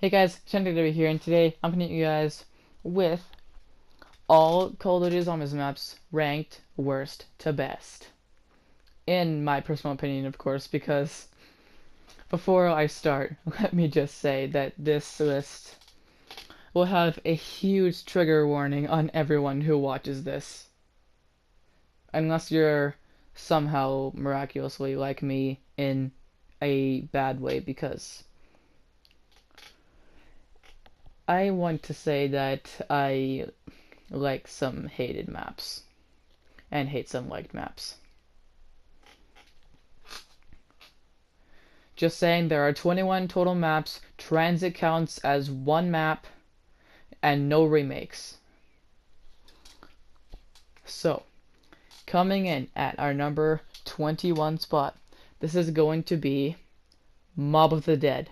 Hey guys, Shantae here, and today I'm gonna hit you guys with all Call of Duty Zombies maps ranked worst to best. In my personal opinion, of course, because before I start, let me just say that this list will have a huge trigger warning on everyone who watches this. Unless you're somehow miraculously like me in a bad way, because I want to say that I like some hated maps and hate some liked maps. Just saying, there are 21 total maps, Transit counts as one map, and no remakes. So, coming in at our number 21 spot, this is going to be Mob of the Dead.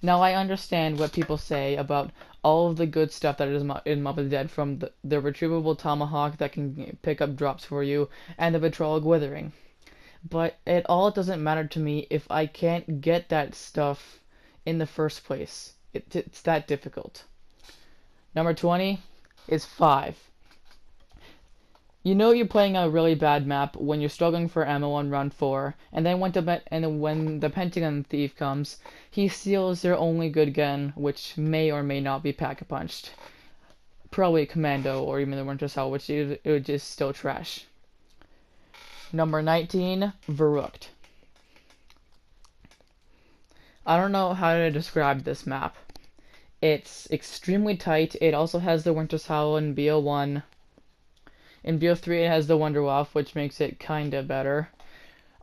Now, I understand what people say about all of the good stuff that is in Mob of the Dead, from the retrievable tomahawk that can pick up drops for you, and the vitriolic withering. But it all doesn't matter to me if I can't get that stuff in the first place. It's that difficult. Number 20 is 5. You know you're playing a really bad map when you're struggling for ammo on round 4, and then when the Pentagon Thief comes, he steals your only good gun, which may or may not be Pack-a-Punched. Probably Commando or even the Winter Cell, which is just still trash. Number 19, Verrückt. I don't know how to describe this map. It's extremely tight. It also has the Winter's Howl in BO1. In BO3 it has the Wunderwaffe, which makes it kinda better.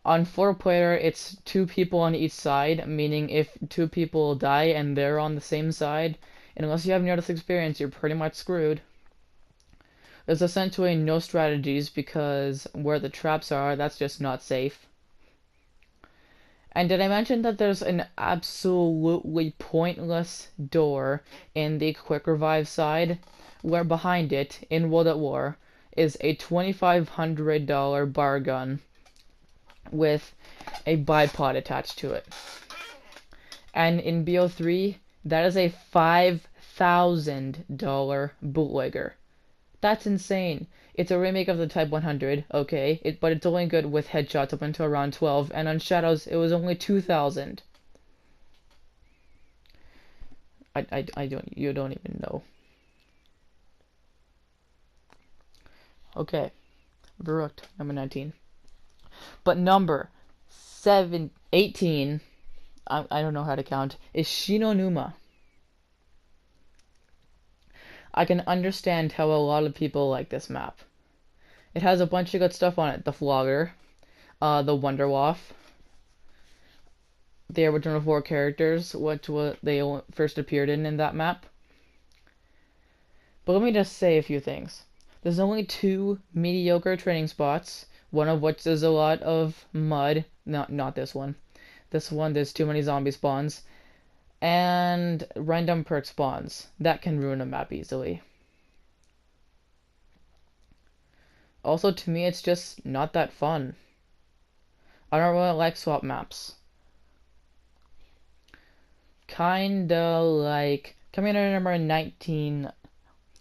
On 4-player, it's 2 people on each side, meaning if 2 people die and they're on the same side, unless you have near-death experience, you're pretty much screwed. There's essentially no strategies because where the traps are, that's just not safe. And did I mention that there's an absolutely pointless door in the quick revive side, where behind it, in World at War, is a $2,500 bar gun with a bipod attached to it. And in BO3, that is a $5,000 bootlegger. That's insane. It's a remake of the Type 100, okay, but it's only good with headshots up until around 12, and on Shadows it was only 2,000. You don't even know. Okay, Verrückt, number 19. But number 18, I don't know how to count, is Shinonuma. I can understand how a lot of people like this map. It has a bunch of good stuff on it. The Flogger, the Wunderwaffe, the original 4 characters, which they first appeared in that map. But let me just say a few things. There's only 2 mediocre training spots, one of which is a lot of mud. Not this one. This one, there's too many zombie spawns. And random perk spawns. That can ruin a map easily. Also, to me, it's just not that fun. I don't really like swap maps. Kinda like... Coming in at number 19...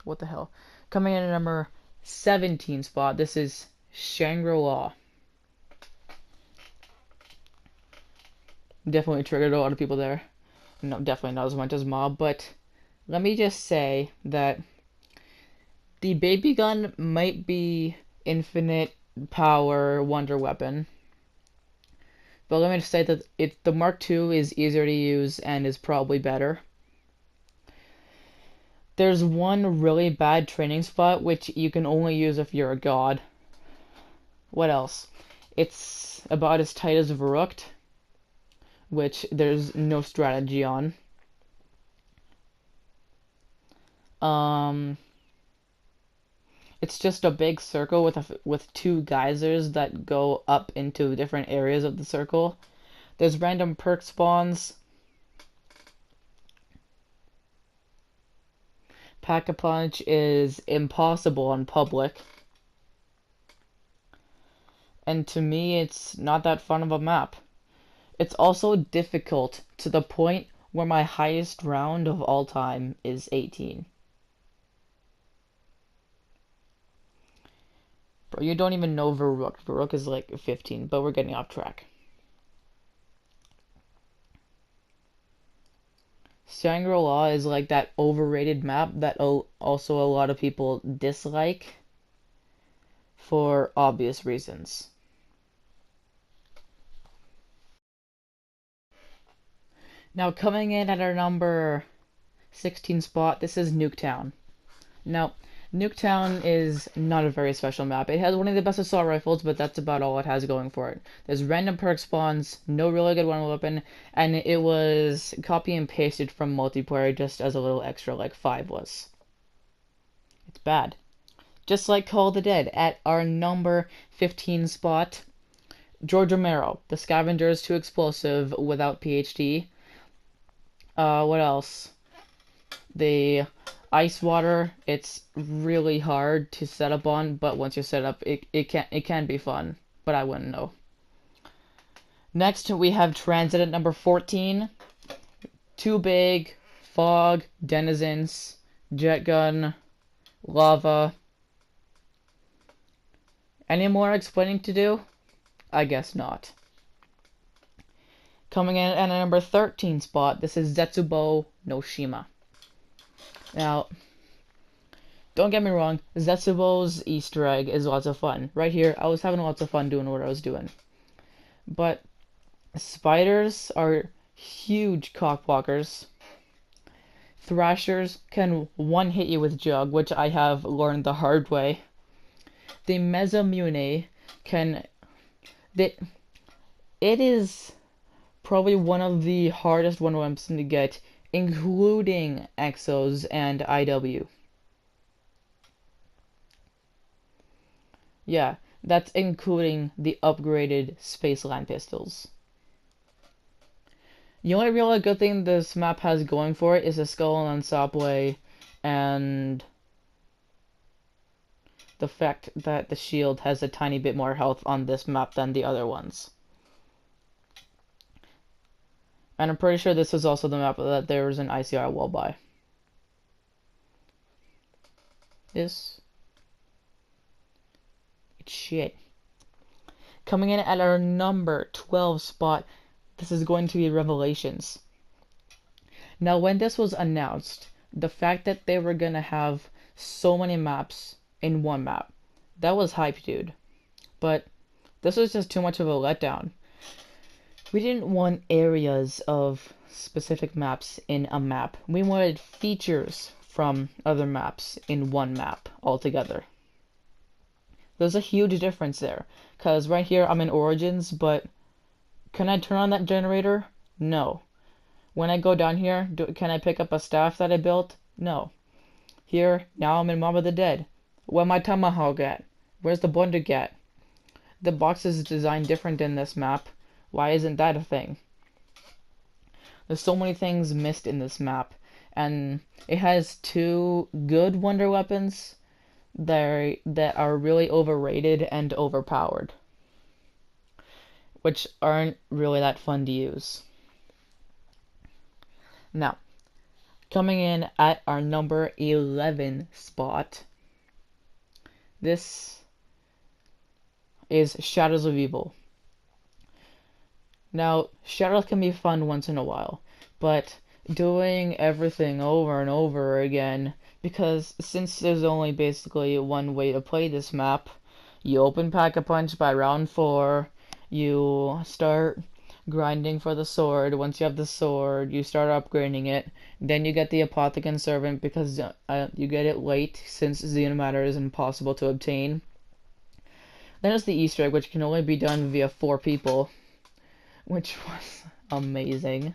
What the hell? Coming in at number 17 spot, this is Shangri-La. Definitely triggered a lot of people there. No, definitely not as much as Mob, but let me just say that the baby gun might be infinite power wonder weapon, but let me just say that the Mark II is easier to use and is probably better. There's one really bad training spot which you can only use if you're a god. What else? It's about as tight as Verrückt, which there's no strategy on. It's just a big circle with 2 geysers that go up into different areas of the circle. There's random perk spawns. Pack-a-Punch is impossible on public. And to me, it's not that fun of a map. It's also difficult to the point where my highest round of all time is 18. Bro, you don't even know Varrook. Varrook is like 15, but we're getting off track. Shangri-La is like that overrated map that also a lot of people dislike for obvious reasons. Now coming in at our number 16 spot, this is Nuketown. Now, Nuketown is not a very special map. It has one of the best assault rifles, but that's about all it has going for it. There's random perk spawns, no really good one weapon, and it was copy and pasted from multiplayer just as a little extra like 5 was. It's bad. Just like Call of the Dead, at our number 15 spot, George Romero. The Scavenger is too explosive without PhD. What else? The Ice Water, it's really hard to set up on, but once you set up, it can be fun, but I wouldn't know. Next, we have Transit at number 14. Too Big, Fog, Denizens, Jet Gun, Lava. Any more explaining to do? I guess not. Coming in at a number 13 spot, this is Zetsubo no Shima. Now, don't get me wrong, Zetsubo's Easter egg is lots of fun. Right here, I was having lots of fun doing what I was doing. But spiders are huge cockblockers. Thrashers can one-hit you with Jug, which I have learned the hard way. The Mesamune can... It is probably one of the hardest one-weapons to get, including Exos and IW. Yeah, that's including the upgraded Spaceland pistols. The only really good thing this map has going for it is the Skull and Subway and the fact that the shield has a tiny bit more health on this map than the other ones. And I'm pretty sure this is also the map that there was an ICR wall by. It's shit. Coming in at our number 12 spot, this is going to be Revelations. Now, when this was announced, the fact that they were gonna have so many maps in one map, that was hype, dude. But this was just too much of a letdown. We didn't want areas of specific maps in a map. We wanted features from other maps in one map altogether. There's a huge difference there, because right here I'm in Origins, but can I turn on that generator? No. When I go down here, can I pick up a staff that I built? No. Here, now I'm in Mob of the Dead. Where's my tomahawk at? Where's the bunduk at? The box is designed different in this map. Why isn't that a thing? There's so many things missed in this map, and it has 2 good wonder weapons that are really overrated and overpowered, which aren't really that fun to use. Now, coming in at our number 11 spot, this is Shadows of Evil. Now, Shadows can be fun once in a while, but doing everything over and over again, because since there's only basically one way to play this map, you open Pack-a-Punch by round 4, you start grinding for the sword. Once you have the sword, you start upgrading it. Then you get the Apothicon Servant because you get it late since Xenomatter is impossible to obtain. Then there's the Easter egg, which can only be done via 4 people, which was amazing.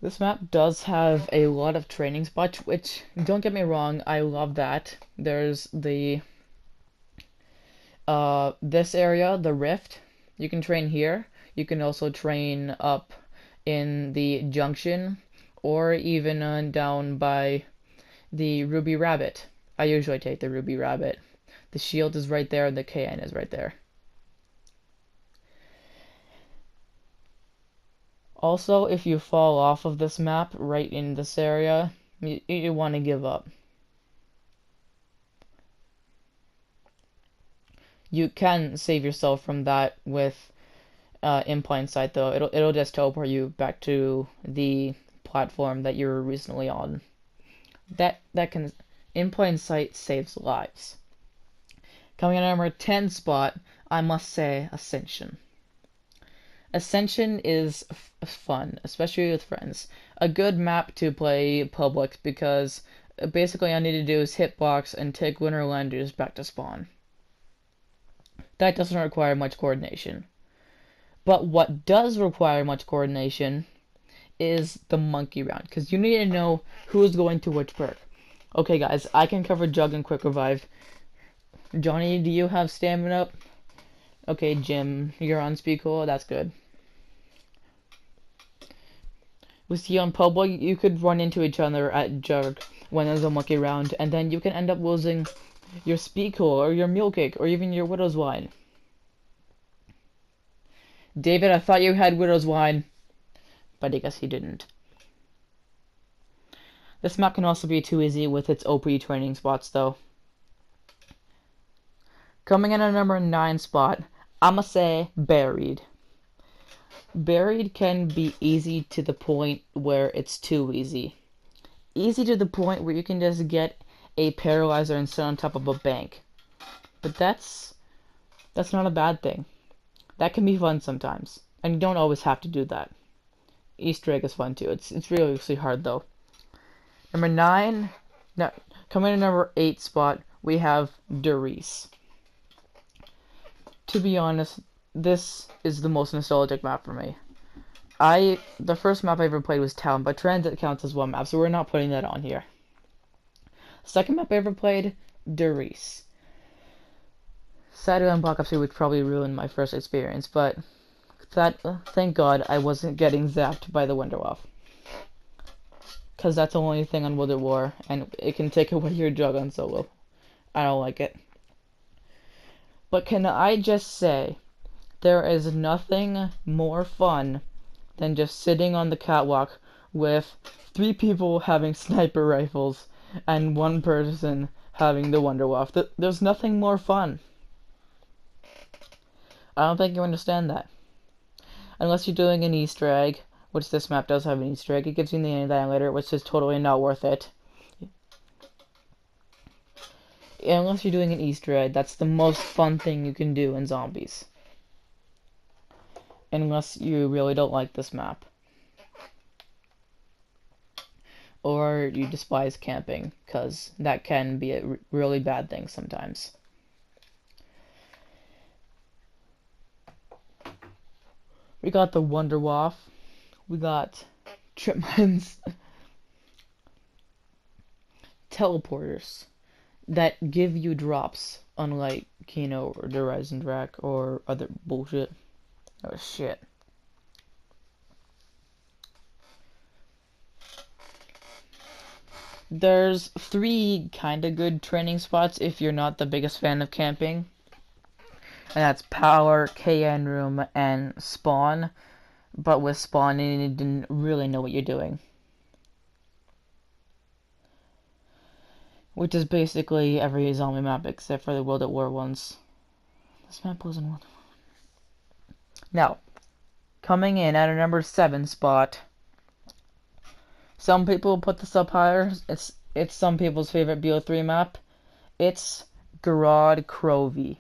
This map does have a lot of training spots, which, don't get me wrong, I love that. There's the this area, the Rift. You can train here. You can also train up in the Junction, or even down by the Ruby Rabbit. I usually take the Ruby Rabbit. The shield is right there, and the KN is right there. Also, if you fall off of this map right in this area, you want to give up. You can save yourself from that with in plain sight, though. It'll just teleport you back to the platform that you were recently on. That can in plain sight saves lives. Coming in at number 10 spot, I must say Ascension. Ascension is fun, especially with friends. A good map to play public because basically all I need to do is hitbox and take Winter Landers back to spawn. That doesn't require much coordination. But what does require much coordination is the monkey round, because you need to know who's going to which perk. Okay, guys, I can cover Jug and Quick Revive. Johnny, do you have stamina up? Okay, Jim, you're on speed cool. That's good. We see on public, you could run into each other at Jug when there's a monkey round, and then you can end up losing your speed cool or your mule kick or even your widow's wine. David, I thought you had widow's wine, but I guess you didn't. This map can also be too easy with its OP training spots, though. Coming in at number 9 spot, I'ma say Buried. Buried can be easy to the point where it's too easy. Easy to the point where you can just get a paralyzer and sit on top of a bank. But that's not a bad thing. That can be fun sometimes. And you don't always have to do that. Easter egg is fun too. It's really hard though. Number 9, coming in number 8 spot, we have Der Riese. To be honest, this is the most nostalgic map for me. The first map I ever played was Town, but Transit counts as one map, so we're not putting that on here. Second map I ever played, Der Riese. Sadly, on Black Ops 2 would probably ruin my first experience, but thank God I wasn't getting zapped by the Wunderwaffe. Because that's the only thing on World at War, and it can take away your Jug on solo. I don't like it. But can I just say, there is nothing more fun than just sitting on the catwalk with 3 people having sniper rifles and 1 person having the Wunderwaffe. There's nothing more fun. I don't think you understand that. Unless you're doing an Easter egg, which this map does have an Easter egg. It gives you the annihilator, which is totally not worth it. Unless you're doing an Easter egg, that's the most fun thing you can do in zombies. Unless you really don't like this map. Or you despise camping, because that can be a really bad thing sometimes. We got the Wunderwaffe. We got Tripmines. Teleporters that give you drops, unlike Kino or Der Riese or other bullshit. Oh shit. There's 3 kinda good training spots if you're not the biggest fan of camping. And that's Power, KN Room, and Spawn. But with Spawn, you didn't really know what you're doing. Which is basically every zombie map except for the World at War ones. This map wasn't one. Now, coming in at a number 7 spot. Some people put this up higher. It's some people's favorite BO3 map. It's Gorod Krovi.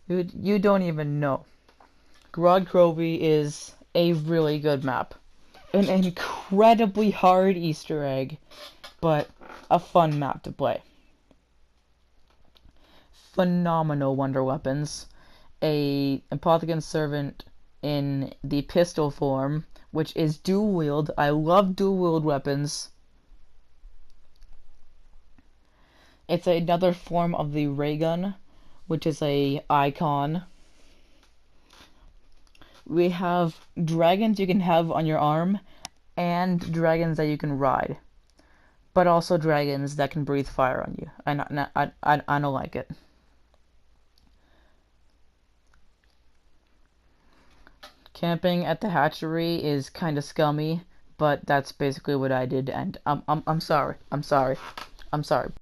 You don't even know. Gorod Krovi is a really good map. An incredibly hard Easter egg, but a fun map to play. Phenomenal wonder weapons. A Apothicon Servant in the pistol form, which is dual wield. I love dual wield weapons. It's another form of the ray gun, which is a icon. We have dragons you can have on your arm, and dragons that you can ride, but also dragons that can breathe fire on you. I don't like it. Camping at the hatchery is kind of scummy, but that's basically what I did, and I'm sorry. I'm sorry. I'm sorry.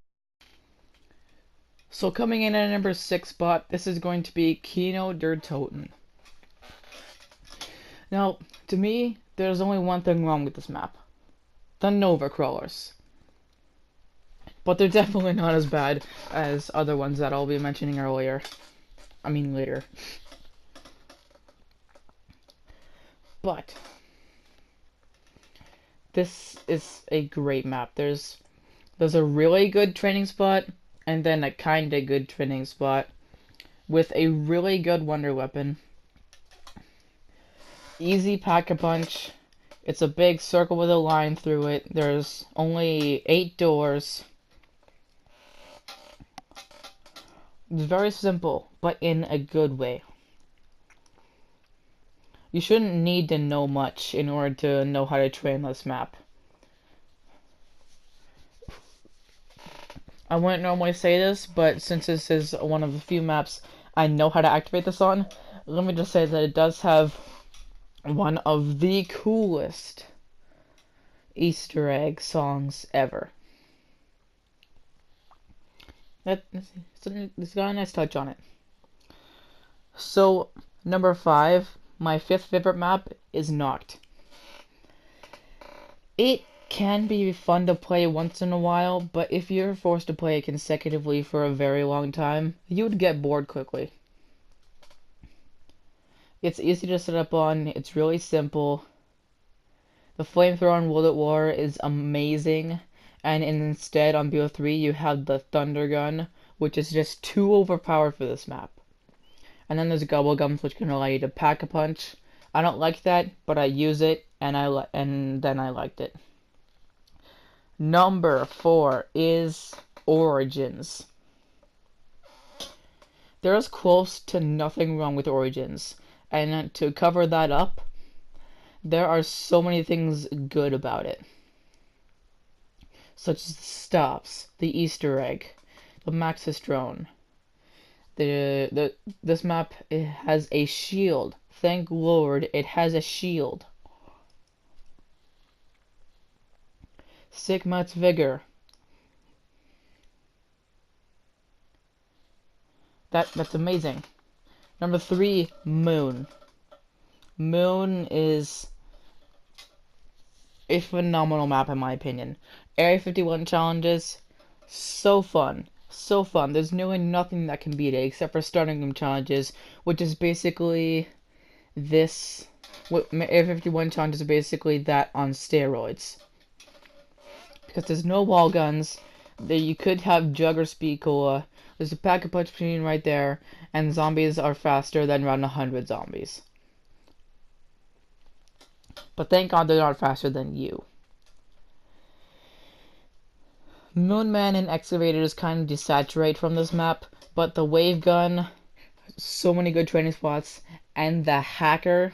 So coming in at number 6 spot, this is going to be Kino der Toten. Now, to me, there's only one thing wrong with this map. The Nova Crawlers. But they're definitely not as bad as other ones that I'll be mentioning earlier. I mean later. But this is a great map. There's a really good training spot, and then a kinda good training spot with a really good wonder weapon. Easy pack-a-punch. It's a big circle with a line through it. There's only 8 doors. It's very simple, but in a good way. You shouldn't need to know much in order to know how to train this map. I wouldn't normally say this, but since this is one of the few maps I know how to activate this on, let me just say that it does have one of the coolest Easter egg songs ever. It's got a nice touch on it. So, number 5, my 5th favorite map is Nacht. It can be fun to play once in a while, but if you're forced to play it consecutively for a very long time, you would get bored quickly. It's easy to set up on, it's really simple. The flamethrower on World at War is amazing, and instead on BO3 you have the Thunder Gun, which is just too overpowered for this map. And then there's Gobble Gums, which can allow you to pack a punch. I don't like that, but I use it, and then I liked it. Number 4 is Origins. There is close to nothing wrong with Origins, and to cover that up, there are so many things good about it. Such as the stops, the Easter egg, the Maxis drone. This map, it has a shield. Thank Lord it has a shield. Sigmat's Vigor. That's amazing. Number 3, Moon. Moon is a phenomenal map in my opinion. Area 51 challenges, so fun. So fun. There's nearly nothing that can beat it except for starting room challenges, which is basically this. Area 51 challenges are basically that on steroids. Because there's no wall guns, you could have Jug or Speed Cola. There's a pack-a-punch machine right there, and zombies are faster than around 100 zombies. But thank God they're not faster than you. Moonman and Excavators kind of desaturate from this map, but the Wave Gun, so many good training spots, and the Hacker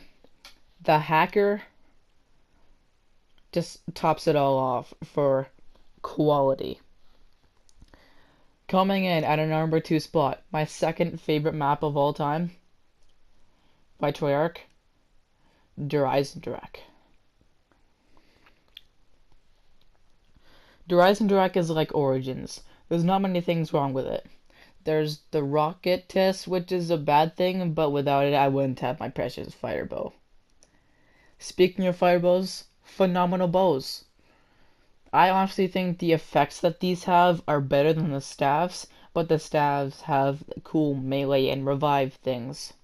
just tops it all off for quality. Coming in at a number 2 spot, my second favorite map of all time, by Treyarch, Der Eisendrache. Der Eisendrache is like Origins. There's not many things wrong with it. There's the rocket test, which is a bad thing, but without it I wouldn't have my precious fire bow. Speaking of fire bows, phenomenal bows. I honestly think the effects that these have are better than the staffs, but the staffs have cool melee and revive things.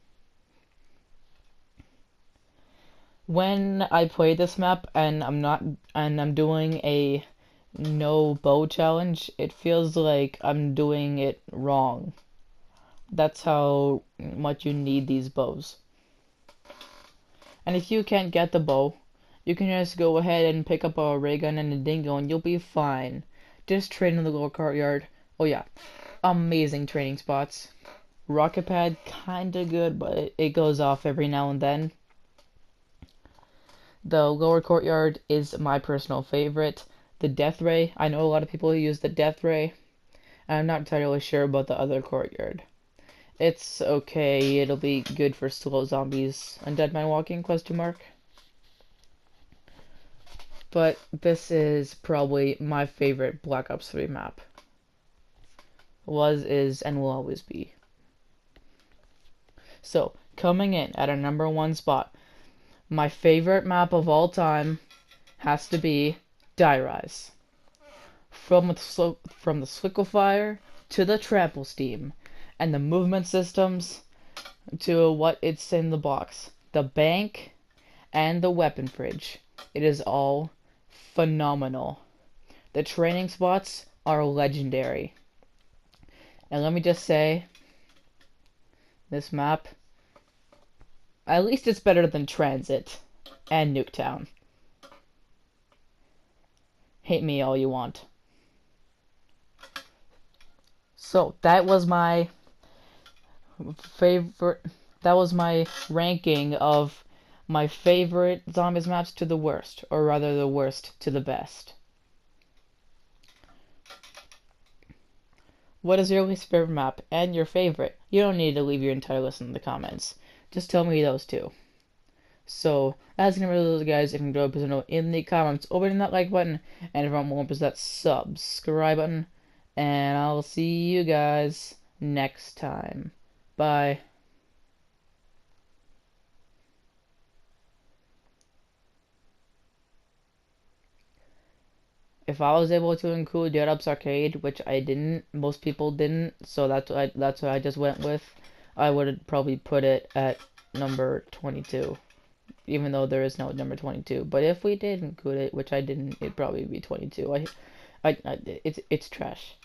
When I play this map and I'm doing a no bow challenge, it feels like I'm doing it wrong. That's how much you need these bows. And if you can't get the bow, you can just go ahead and pick up a ray gun and a dingo and you'll be fine. Just train in the lower courtyard. Oh yeah, amazing training spots. Rocket pad, kinda good, but it goes off every now and then. The lower courtyard is my personal favorite. The Death Ray, I know a lot of people who use the Death Ray. I'm not entirely sure about the other courtyard. It's okay. It'll be good for slow zombies. Undead Man Walking? Question mark. But this is probably my favorite Black Ops 3 map. Was, is, and will always be. So, coming in at a #1 spot, my favorite map of all time has to be Die Rise. From the Swickle to the Trample Steam, and the movement systems to what it's in the box, the bank, and the weapon fridge. It is all phenomenal. The training spots are legendary. And let me just say, this map, at least it's better than Transit and Nuketown. Hate me all you want. So, that was my favorite, that was my ranking of my favorite zombies maps to the worst, or rather the worst to the best. What is your least favorite map and your favorite? You don't need to leave your entire list in the comments. Just tell me those two. So, as you know, those guys, if you enjoyed, please know in the comments, opening that like button, and if you want more, press that subscribe button, and I'll see you guys next time. Bye. If I was able to include Dead Ups Arcade, which I didn't, most people didn't, so that's what I just went with, I would probably put it at number 22, even though there is no number 22. But if we did include it, which I didn't, it'd probably be 22. It's trash.